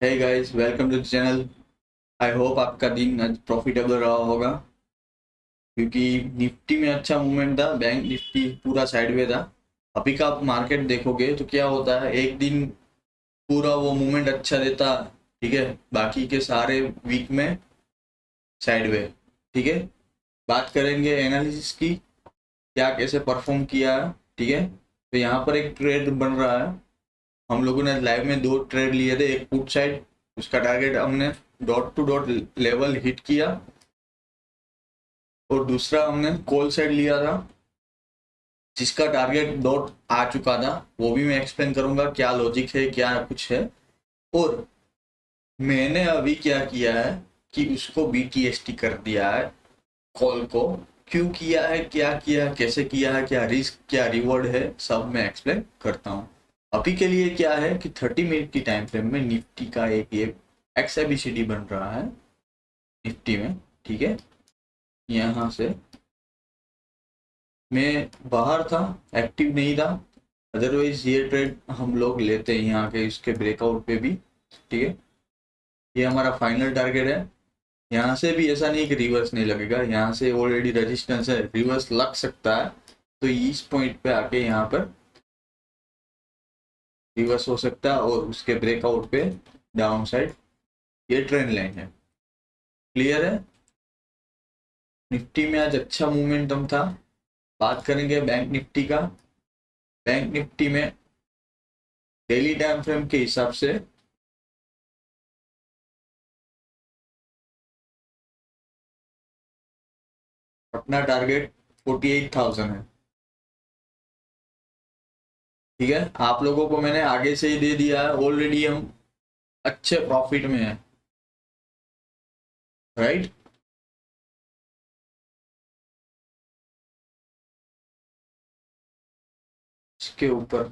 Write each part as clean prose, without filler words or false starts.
Hey guys, welcome to the channel. I hope आपका दिन आज प्रॉफिटेबल रहा होगा, क्योंकि निफ्टी में अच्छा मूवमेंट था। बैंक निफ्टी पूरा साइडवे था। अभी का आप मार्केट देखोगे तो क्या होता है, एक दिन पूरा वो मूवमेंट अच्छा देता, ठीक है, बाकी के सारे वीक में साइडवे। ठीक है, बात करेंगे एनालिसिस की, क्या कैसे परफॉर्म किया है। ठीक है, तो यहाँ पर एक ट्रेड बन रहा है। हम लोगों ने लाइव में दो ट्रेड लिए थे, एक पुट साइड, उसका टारगेट हमने dot to dot level hit किया, और दूसरा हमने कॉल साइड लिया था जिसका टारगेट डॉट आ चुका था। वो भी मैं एक्सप्लेन करूंगा क्या लॉजिक है, क्या कुछ है। और मैंने अभी क्या किया है कि उसको बीटीएसटी कर दिया है, कॉल को। क्यों किया है, क्या किया है, कैसे किया है, क्या रिस्क क्या रिवॉर्ड है, सब मैं एक्सप्लेन करता हूँ। अभी के लिए क्या है कि 30 मिनट की टाइम फ्रेम में निफ्टी का एक ये एक्सएबीसीडी बन रहा है निफ्टी में। ठीक है, यहाँ से मैं बाहर था, एक्टिव नहीं था। अदरवाइज ये ट्रेड हम लोग लेते हैं यहाँ के इसके ब्रेकआउट पे भी। ठीक है, ये हमारा फाइनल टारगेट है। यहाँ से भी ऐसा नहीं कि रिवर्स नहीं लगेगा, यहाँ से ऑलरेडी रेजिस्टेंस है, रिवर्स लग सकता है। तो इस पॉइंट पे आके यहाँ पर रिवर्स हो सकता है, और उसके ब्रेकआउट पे डाउन साइड ये ट्रेंड लाइन है। क्लियर है। निफ्टी में आज अच्छा मोमेंटम था। बात करेंगे बैंक निफ्टी का। बैंक निफ्टी में डेली टाइम फ्रेम के हिसाब से अपना टारगेट 48,000 है। ठीक है, आप लोगों को मैंने आगे से ही दे दिया है, ऑलरेडी हम अच्छे प्रॉफिट में है। राइट, इसके ऊपर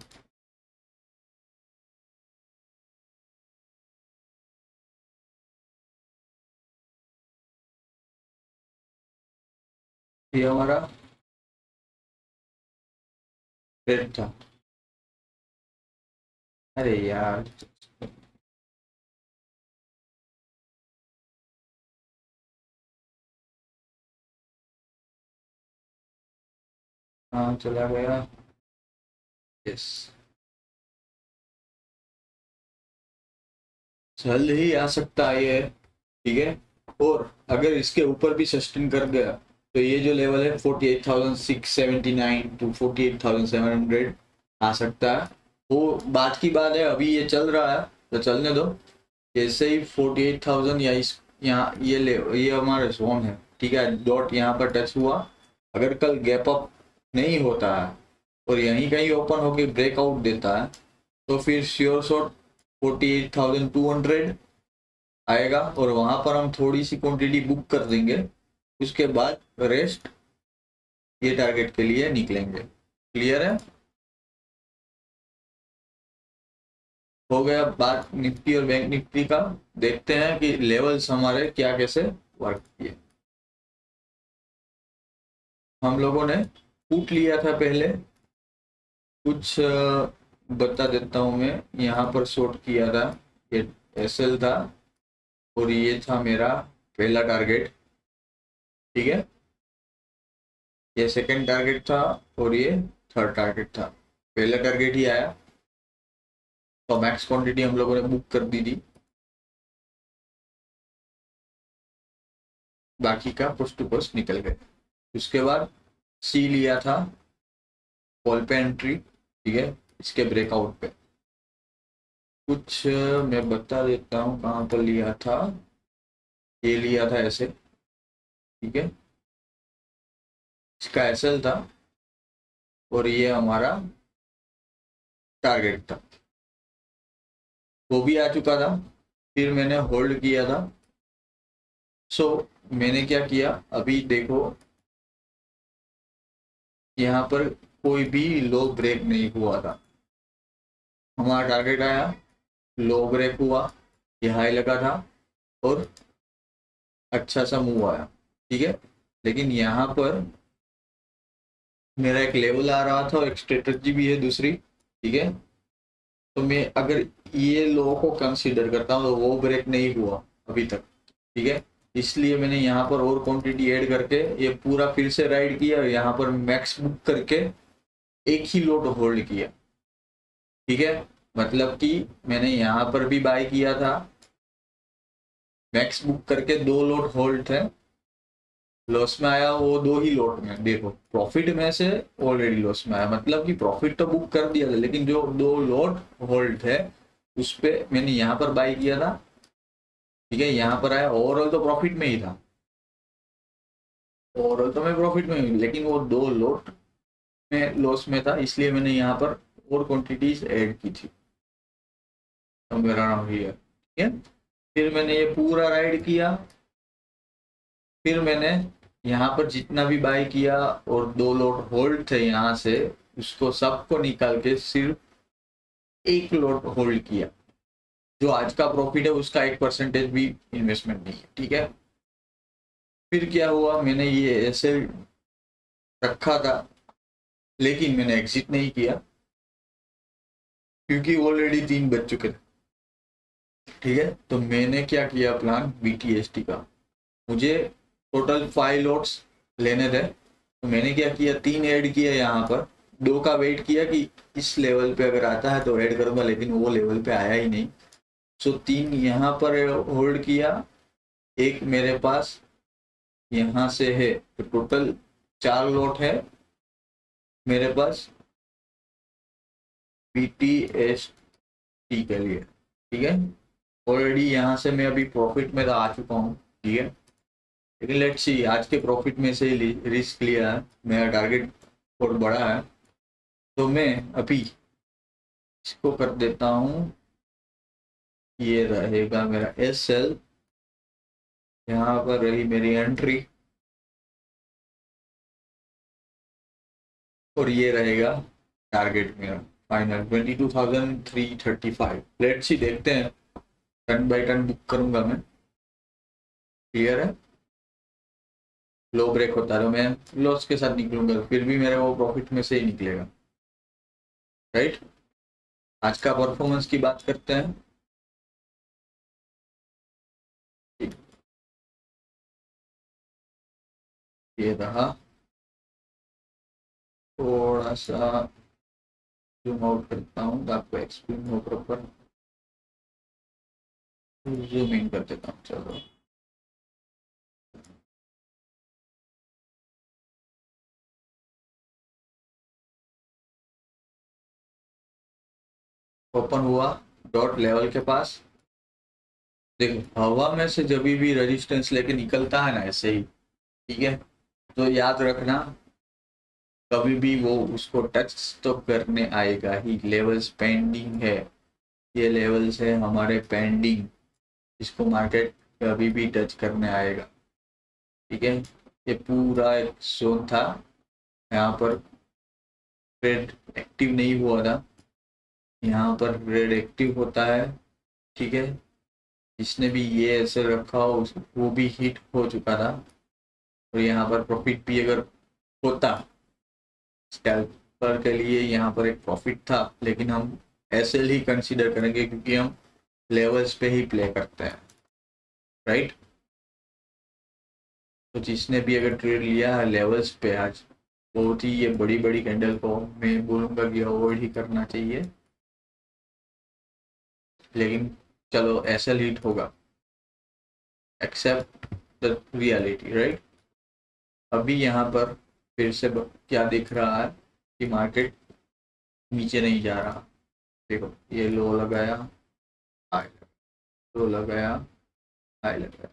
ये हमारा रेट था। अरे यार, हाँ चला गया। यस, जल्द ही आ सकता है ये। ठीक है, और अगर इसके ऊपर भी सस्टेन कर गया तो ये जो लेवल है 48,679 टू 48,700 आ सकता है। वो बात की बात है, अभी ये चल रहा है तो चलने दो। जैसे ही 48,000 या इस यहाँ ये ले, ये हमारा जोन है। ठीक है, डॉट यहाँ पर टच हुआ, अगर कल गैप अप नहीं होता है और यहीं कहीं ओपन होकर ब्रेकआउट देता है, तो फिर श्योर शॉट 48,200 आएगा, और वहां पर हम थोड़ी सी क्वांटिटी बुक कर देंगे। उसके बाद रेस्ट ये टारगेट के लिए निकलेंगे। क्लियर है। हो गया बात निफ्टी और बैंक निफ्टी का। देखते हैं कि लेवल्स हमारे क्या कैसे वर्क किए। हम लोगों ने पुट लिया था पहले, कुछ बता देता हूं मैं। यहाँ पर शॉर्ट किया था, ये एसएल था, और ये था मेरा पहला टारगेट। ठीक है, ये सेकंड टारगेट था, और ये थर्ड टारगेट था। पहला टारगेट ही आया तो मैक्स क्वांटिटी हम लोगों ने बुक कर दी थी, बाकी का पुश टू पुश निकल गए। उसके बाद सी लिया था, कॉल पे एंट्री। ठीक है, इसके ब्रेकआउट पे कुछ मैं बता देता हूँ कहाँ पर लिया था। ये लिया था ऐसे। ठीक है, इसका एसएल था, और ये हमारा टारगेट था। वो भी आ चुका था, फिर मैंने होल्ड किया था। सो मैंने क्या किया, अभी देखो यहाँ पर कोई भी लो ब्रेक नहीं हुआ था। हमारा टारगेट आया, लो ब्रेक हुआ, ये हाई लगा था, और अच्छा सा मूव आया। ठीक है, लेकिन यहाँ पर मेरा एक लेवल आ रहा था और एक स्ट्रेटजी भी है दूसरी। ठीक है, तो मैं अगर ये लो को कंसीडर करता हूँ तो वो ब्रेक नहीं हुआ अभी तक, ठीक है। इसलिए मैंने यहाँ पर और क्वांटिटी ऐड करके ये पूरा फिर से राइड किया, यहाँ पर मैक्स बुक करके एक ही लोट होल्ड किया, ठीक है। मतलब कि मैंने यहाँ पर भी बाय किया था, मैक्स बुक करके 2 लोट होल्ड थे, लॉस में आया वो 2 ही लोट में, देखो प्रॉफिट में से ऑलरेडी लॉस में आया, मतलब कि प्रॉफिट तो बुक कर दिया था लेकिन जो 2 लोट होल्ड थे उस पे मैंने यहाँ पर बाय किया था, ठीक है। यहाँ पर आया, ओवरऑल तो प्रॉफिट में ही था, ओवरऑल तो मैं प्रॉफिट में ही, लेकिन वो 2 लोट में लॉस में था, इसलिए मैंने यहाँ पर और क्वांटिटीज ऐड की थी अराउंड हियर, ठीक है। फिर मैंने ये पूरा राइड किया, फिर मैंने यहाँ पर जितना भी बाय किया और 2 लोट होल्ड थे यहाँ से, उसको सबको निकाल के सिर्फ एक लोट होल्ड किया। जो आज का प्रॉफिट है उसका 1% भी इन्वेस्टमेंट नहीं है, ठीक है। फिर क्या हुआ, मैंने ये ऐसे रखा था लेकिन मैंने एग्जिट नहीं किया क्योंकि ऑलरेडी 3 बज चुके थे, ठीक है। तो मैंने क्या किया, प्लान BTST का, मुझे टोटल 5 लोट्स लेने थे, तो मैंने क्या किया, 3 ऐड किया यहाँ पर, 2 का वेट किया कि इस लेवल पे अगर आता है तो ऐड करूंगा, लेकिन वो लेवल पे आया ही नहीं। सो 3 यहाँ पर होल्ड किया, एक मेरे पास यहाँ से है, तो टोटल 4 लोट है मेरे पास BTST के लिए, ठीक है। ऑलरेडी यहाँ से मैं अभी प्रॉफिट में आ चुका हूँ, ठीक है। लेकिन लेट्स सी, आज के प्रॉफिट में से रिस्क लिया है, मेरा टारगेट बहुत बड़ा है, तो मैं अभी इसको कर देता हूँ, ये रहेगा मेरा SL, यहाँ पर रही मेरी एंट्री, और ये रहेगा टारगेट मेरा फाइनल 22,335। लेट्स सी, देखते हैं, टन बाय टन बुक करूंगा मैं, क्लियर है। लो ब्रेक होता है तो मैं लॉस के साथ निकलूंगा, फिर भी मेरा वो प्रॉफिट में से ही निकलेगा, राइट। आज का परफॉर्मेंस की बात करते हैं, ये रहा, थोड़ा सा जूम आउट करता हूँ तो आपको एक्सप्लेन हो प्रॉपर, जूम इन कर देता हूँ, चलो। ओपन हुआ डॉट लेवल के पास, देखो हवा में से जब भी रेजिस्टेंस लेके निकलता है ना ऐसे ही, ठीक है, तो याद रखना कभी भी वो उसको टच तो करने आएगा ही। लेवल्स पेंडिंग है, ये लेवल्स है हमारे पेंडिंग, इसको मार्केट कभी भी टच करने आएगा, ठीक है। ये पूरा एक जोन था, यहाँ पर ट्रेड एक्टिव नहीं हुआ था, यहाँ पर ट्रेड एक्टिव होता है, ठीक है। जिसने भी ये ऐसे रखा हो वो भी हिट हो चुका था, और यहाँ पर प्रॉफिट भी अगर होता, स्कैल्पर के लिए यहाँ पर एक प्रॉफिट था, लेकिन हम ऐसे ही कंसीडर करेंगे क्योंकि हम लेवल्स पे ही प्ले करते हैं, राइट। तो जिसने भी अगर ट्रेड लिया है लेवल्स पे आज, बहुत ही ये बड़ी बड़ी कैंडल को मैं बोलूँगा कि अवॉइड ही करना चाहिए, लेकिन चलो ऐसा लीड होगा, एक्सेप्ट द रियलिटी, राइट। अभी यहाँ पर फिर से क्या दिख रहा है कि मार्केट नीचे नहीं जा रहा, देखो ये लो लगाया, हाई, लो लगाया, हाई लगाया,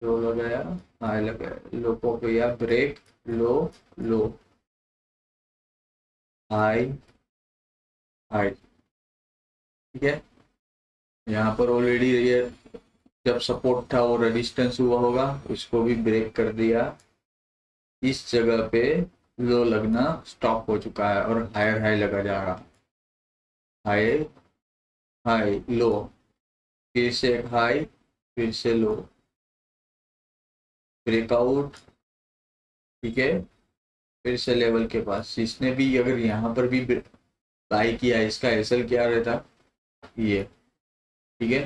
लो लगाया, हाई लगाया, लो को किया ब्रेक, लो, लो, हाई, हाई, ठीक है। यहाँ पर ऑलरेडी ये जब सपोर्ट था वो रेजिस्टेंस हुआ होगा, उसको भी ब्रेक कर दिया, इस जगह पे लो लगना स्टॉप हो चुका है और हायर हाई लगा जा रहा, हाई, हाई, लो, फिर से एक हाई, फिर से लो, ब्रेकआउट, ठीक है, फिर से लेवल के पास। जिसने भी अगर यहाँ पर भी बाई किया, इसका एसएल क्या रहता, ये ठीक है,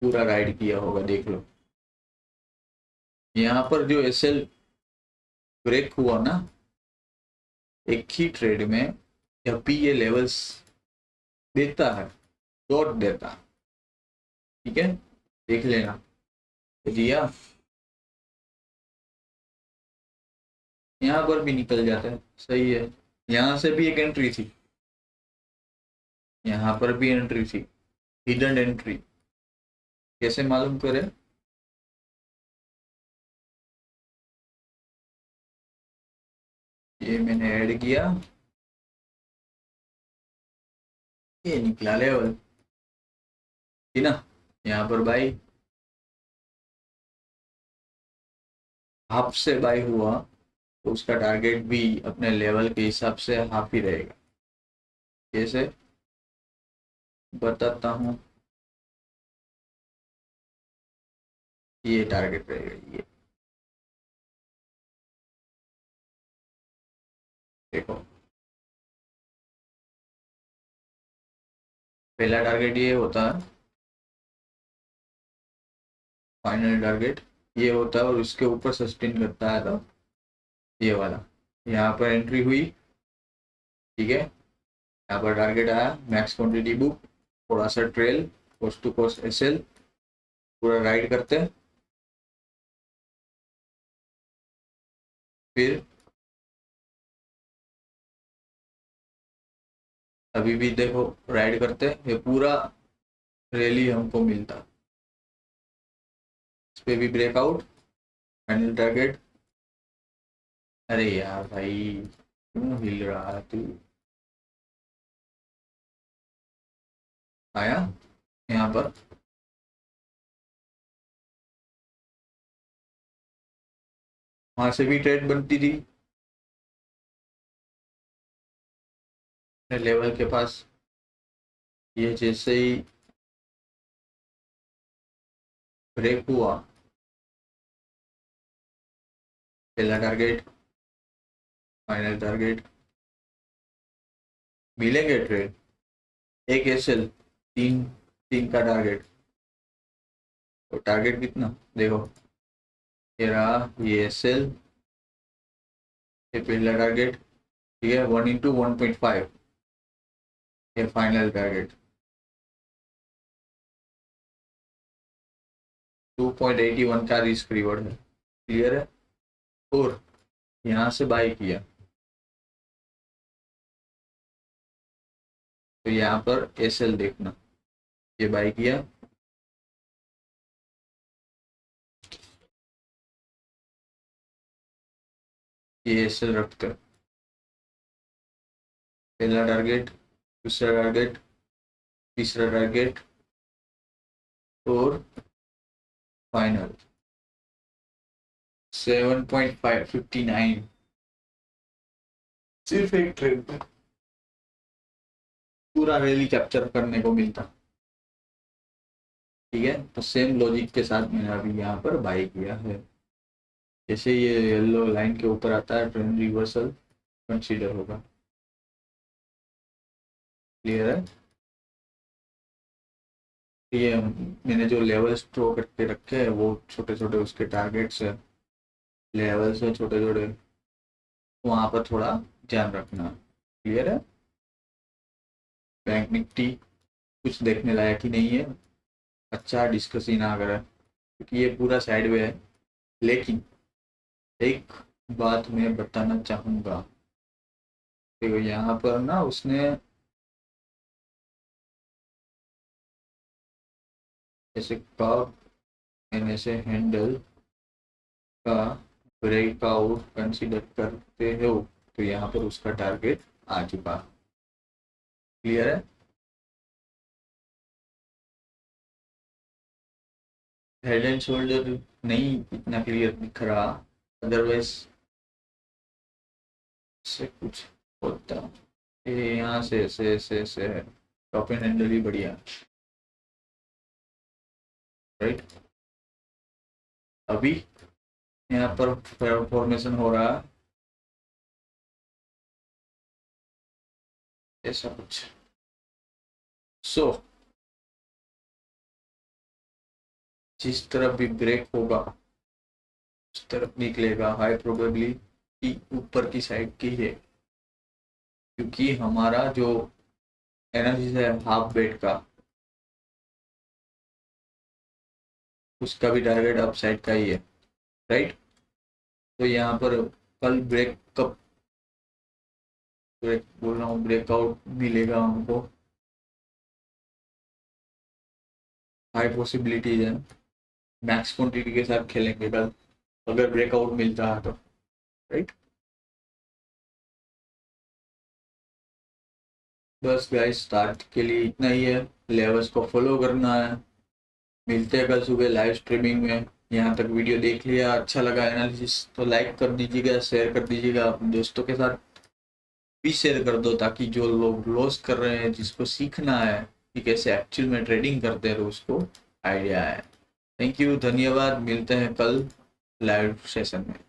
पूरा राइड किया होगा, देख लो। यहाँ पर जो एसएल ब्रेक हुआ ना एक ही ट्रेड में, जब भी ये लेवल्स देता है, डॉट देता है, ठीक है, देख लेना। दिया, यहाँ पर भी निकल जाता है, सही है। यहाँ से भी एक एंट्री थी, यहाँ पर भी एंट्री थी, हिडन एंट्री। कैसे मालूम करें? ये मैंने ऐड किया, ये निकला लेवल, ठीक ना। यहाँ पर बाई, हाफ से बाई हुआ तो उसका टारगेट भी अपने लेवल के हिसाब से हाफ ही रहेगा। कैसे बताता हूँ, ये टारगेट रहेगा, ये देखो। पहला टारगेट ये होता है, फाइनल टारगेट ये होता है, और इसके ऊपर सस्टेन करता है तो ये वाला। यहाँ पर एंट्री हुई, ठीक है, यहाँ पर टारगेट आया, मैक्स क्वांटिटी बुक, थोड़ा सा trail, coast to coast SL, पूरा राइड करते हैं। फिर अभी भी देखो राइड करते हैं, ये पूरा रैली हमको मिलता, इस पे भी ब्रेकआउट, फाइनल टारगेट। अरे यार भाई, क्यों हिल रहा है तू? आया यहाँ पर, वहां से भी ट्रेड बनती थी लेवल के पास। ये जैसे ही ब्रेक हुआ, पहला टारगेट, फाइनल टारगेट, मिलेंगे ट्रेड, एक एसएल, तीन, तीन का टारगेट। तो टारगेट कितना देखो, ये रहा, ये एसएल, ये पहला टारगेट, ठीक है, 1 into 1.5, ये फाइनल टारगेट, 2.81 का रिस्क रिवॉर्ड है। क्लियर है? और यहाँ से बाई किया तो यहाँ पर एसएल देखना, ये बाई किया, ये एसएल रखते, पहला टारगेट, दूसरा टारगेट, तीसरा टारगेट, और फाइनल 7.559, सिर्फ एक ट्रेड में पूरा रैली कैप्चर करने को मिलता। ठीक है, तो सेम लॉजिक के साथ मैंने अभी यहाँ पर बाई किया है। जैसे ये येलो लाइन के ऊपर आता है, ट्रेंड रिवर्सल कंसीडर होगा। क्लियर है? ये मैंने जो लेवल स्ट्रो करके रखे हैं वो छोटे छोटे उसके टारगेट्स है, लेवल्स है छोटे छोटे, वहां पर थोड़ा ध्यान रखना। क्लियर है? बैंक निफ्टी कुछ देखने लायक ही नहीं है, अच्छा डिस्कस ही ना करें क्योंकि ये पूरा साइडवे है। लेकिन एक बात मैं बताना चाहूंगा, देखो यहाँ पर ना उसने ऐसे कर्व एंड ऐसे हैंडल का ब्रेकआउट कंसीडर करते हो तो यहाँ पर उसका टारगेट आ चुका। क्लियर है? हेड एंड शोल्डर नहीं इतना क्लियर दिख रहा, अदरवाइज से कुछ होता। ये यहाँ से ऐसे है, टॉप एंड हैंडल ही बढ़िया, राइट। अभी यहाँ पर फॉर्मेशन हो रहा है ऐसा कुछ, सो जिस तरफ भी ब्रेक होगा उस तरफ निकलेगा, हाई प्रोबेबिलिटी ऊपर की साइड की है, क्योंकि हमारा जो एनालिसिस है हाफ बेट का, उसका भी टारगेट अप साइड का ही है, राइट। तो यहाँ पर कल ब्रेक कब, ब्रेक बोल रहा हूँ, ब्रेकआउट मिलेगा हमको, हाई पॉसिबिलिटीज है, मैक्स क्वांटिटी के साथ खेलेंगे कल अगर ब्रेकआउट मिलता है तो, राइट। बस गाइस स्टार्ट के लिए इतना ही है, लेवल्स को फॉलो करना है। मिलते हैं कल सुबह लाइव स्ट्रीमिंग में। यहाँ तक वीडियो देख लिया, अच्छा लगा एनालिसिस तो लाइक कर दीजिएगा, शेयर कर दीजिएगा, अपने दोस्तों के साथ भी शेयर कर दो, ताकि जो लोग लॉस कर रहे हैं, जिसको सीखना है कि कैसे एक्चुअल में ट्रेडिंग करते हैं, उसको आइडिया है। थैंक यू, धन्यवाद, मिलते हैं कल लाइव सेशन में।